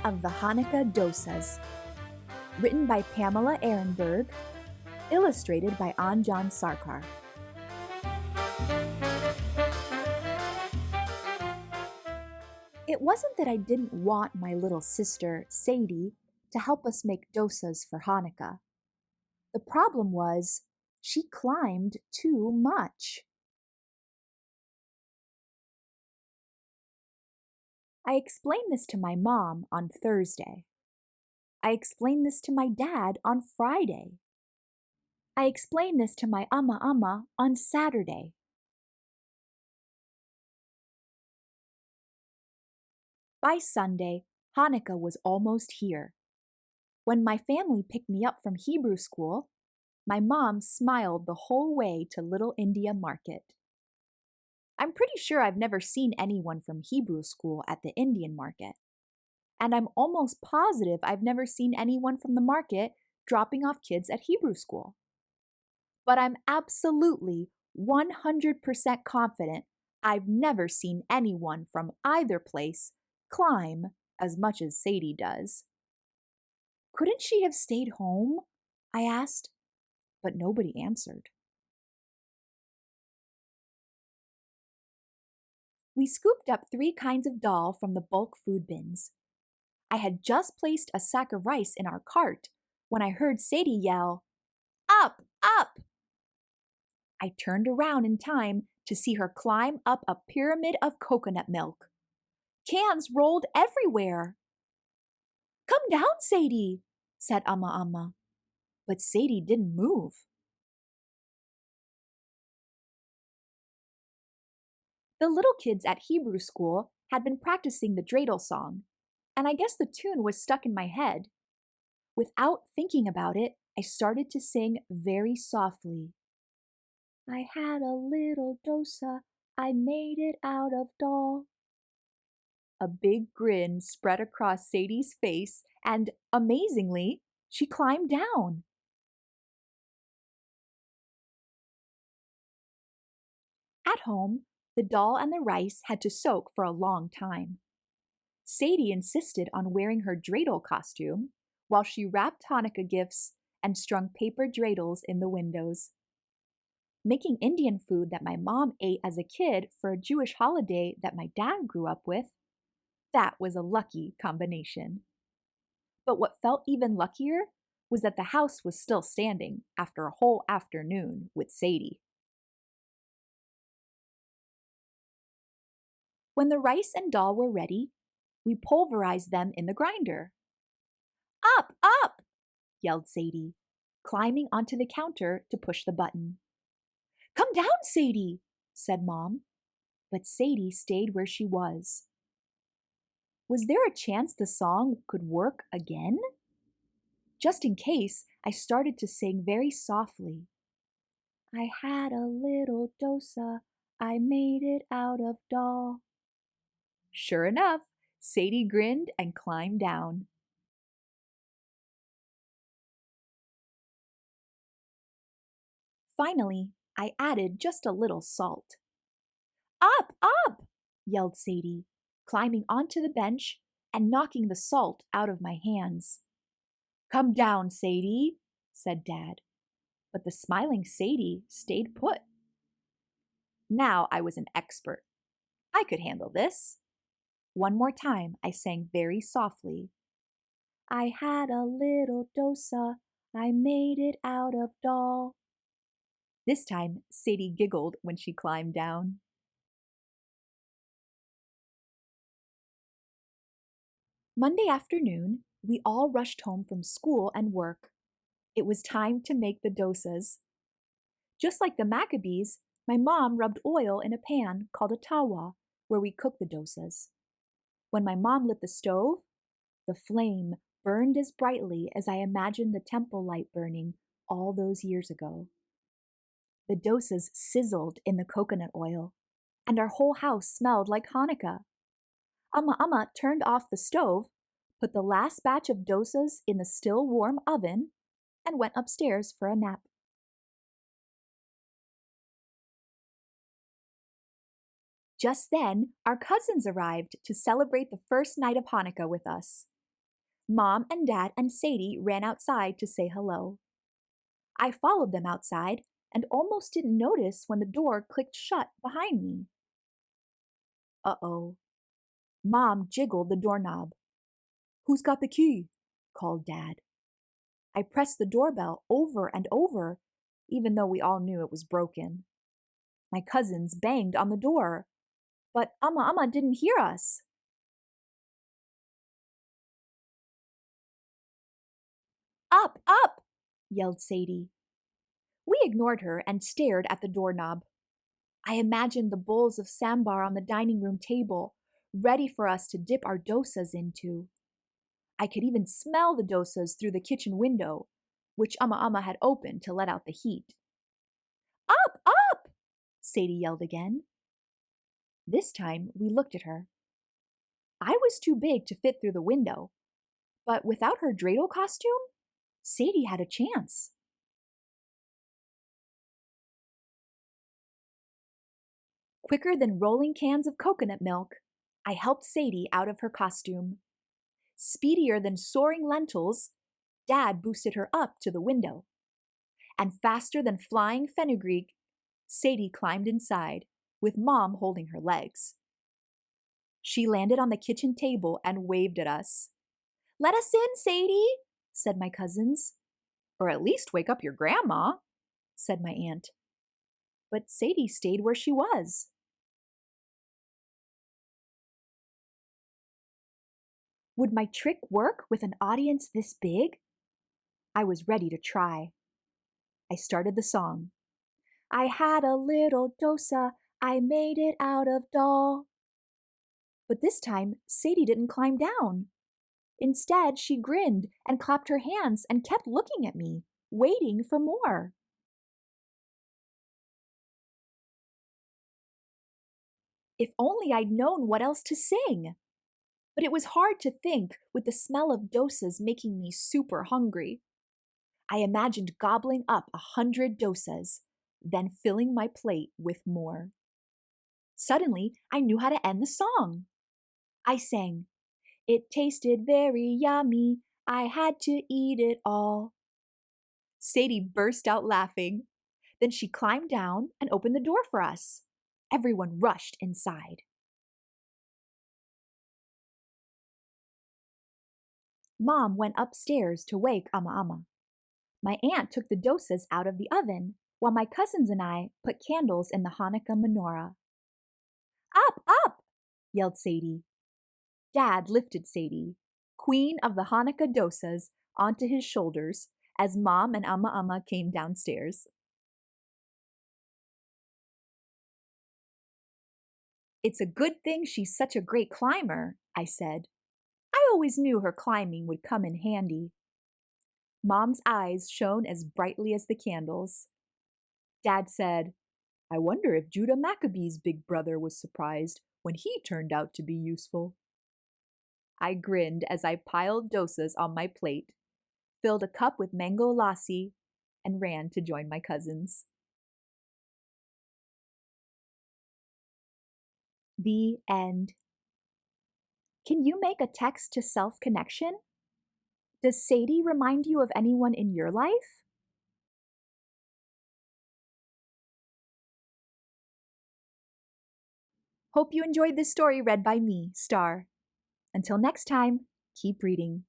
of the Hanukkah Dosas, written by Pamela Ehrenberg, illustrated by Anjan Sarkar. It wasn't that I didn't want my little sister, Sadie, to help us make dosas for Hanukkah. The problem was, she climbed too much. I explained this to my mom on Thursday. I explained this to my dad on Friday. I explained this to my amma on Saturday. By Sunday, Hanukkah was almost here. When my family picked me up from Hebrew school, my mom smiled the whole way to Little India Market. I'm pretty sure I've never seen anyone from Hebrew school at the Indian market. And I'm almost positive I've never seen anyone from the market dropping off kids at Hebrew school. But I'm absolutely 100% confident I've never seen anyone from either place climb as much as Sadie does. Couldn't she have stayed home? I asked, but nobody answered. We scooped up 3 kinds of dal from the bulk food bins. I had just placed a sack of rice in our cart when I heard Sadie yell, "Up, up!" I turned around in time to see her climb up a pyramid of coconut milk. Cans rolled everywhere. "Come down, Sadie," said Amma. But Sadie didn't move. The little kids at Hebrew school had been practicing the dreidel song, and I guess the tune was stuck in my head. Without thinking about it, I started to sing very softly. I had a little dosa, I made it out of dal. A big grin spread across Sadie's face, and amazingly, she climbed down. At home, the dal and the rice had to soak for a long time. Sadie insisted on wearing her dreidel costume while she wrapped Hanukkah gifts and strung paper dreidels in the windows. Making Indian food that my mom ate as a kid for a Jewish holiday that my dad grew up with, that was a lucky combination. But what felt even luckier was that the house was still standing after a whole afternoon with Sadie. When the rice and dal were ready, we pulverized them in the grinder. "Up, up!" yelled Sadie, climbing onto the counter to push the button. "Come down, Sadie," said Mom, but Sadie stayed where she was. Was there a chance the song could work again? Just in case, I started to sing very softly. I had a little dosa, I made it out of dal. Sure enough, Sadie grinned and climbed down. Finally, I added just a little salt. "Up, up!" yelled Sadie, climbing onto the bench and knocking the salt out of my hands. "Come down, Sadie," said Dad, but the smiling Sadie stayed put. Now I was an expert. I could handle this. One more time, I sang very softly. I had a little dosa, I made it out of dal. This time, Sadie giggled when she climbed down. Monday afternoon, we all rushed home from school and work. It was time to make the dosas. Just like the Maccabees, my mom rubbed oil in a pan called a tawa, where we cook the dosas. When my mom lit the stove, the flame burned as brightly as I imagined the temple light burning all those years ago. The dosas sizzled in the coconut oil, and our whole house smelled like Hanukkah. Amma turned off the stove, put the last batch of dosas in the still warm oven, and went upstairs for a nap. Just then, our cousins arrived to celebrate the first night of Hanukkah with us. Mom and Dad and Sadie ran outside to say hello. I followed them outside and almost didn't notice when the door clicked shut behind me. Uh-oh. Mom jiggled the doorknob. "Who's got the key?" called Dad. I pressed the doorbell over and over, even though we all knew it was broken. My cousins banged on the door, but Amma didn't hear us. "Up, up!" yelled Sadie. We ignored her and stared at the doorknob. I imagined the bowls of sambar on the dining room table, ready for us to dip our dosas into. I could even smell the dosas through the kitchen window, which Amma had opened to let out the heat. "Up, up!" Sadie yelled again. This time we looked at her. I was too big to fit through the window, but without her dreidel costume, Sadie had a chance. Quicker than rolling cans of coconut milk, I helped Sadie out of her costume. Speedier than soaring lentils, Dad boosted her up to the window. And faster than flying fenugreek, Sadie climbed inside, with Mom holding her legs. She landed on the kitchen table and waved at us. "Let us in, Sadie," said my cousins. "Or at least wake up your grandma," said my aunt. But Sadie stayed where she was. Would my trick work with an audience this big? I was ready to try. I started the song. "I had a little dosa, I made it out of doll." But this time, Sadie didn't climb down. Instead, she grinned and clapped her hands and kept looking at me, waiting for more. If only I'd known what else to sing! But it was hard to think with the smell of dosas making me super hungry. I imagined gobbling up 100 dosas, then filling my plate with more. Suddenly, I knew how to end the song. I sang, "It tasted very yummy, I had to eat it all." Sadie burst out laughing. Then she climbed down and opened the door for us. Everyone rushed inside. Mom went upstairs to wake Amma. My aunt took the dosas out of the oven, while my cousins and I put candles in the Hanukkah menorah. "Up, up!" yelled Sadie. Dad lifted Sadie, queen of the Hanukkah Dosas, onto his shoulders as Mom and Amma came downstairs. "It's a good thing she's such a great climber," I said. I always knew her climbing would come in handy. Mom's eyes shone as brightly as the candles. Dad said, "I wonder if Judah Maccabee's big brother was surprised when he turned out to be useful." I grinned as I piled dosas on my plate, filled a cup with mango lassi, and ran to join my cousins. The end. Can you make a text to self connection? Does Sadie remind you of anyone in your life? Hope you enjoyed this story read by me, Star. Until next time, keep reading.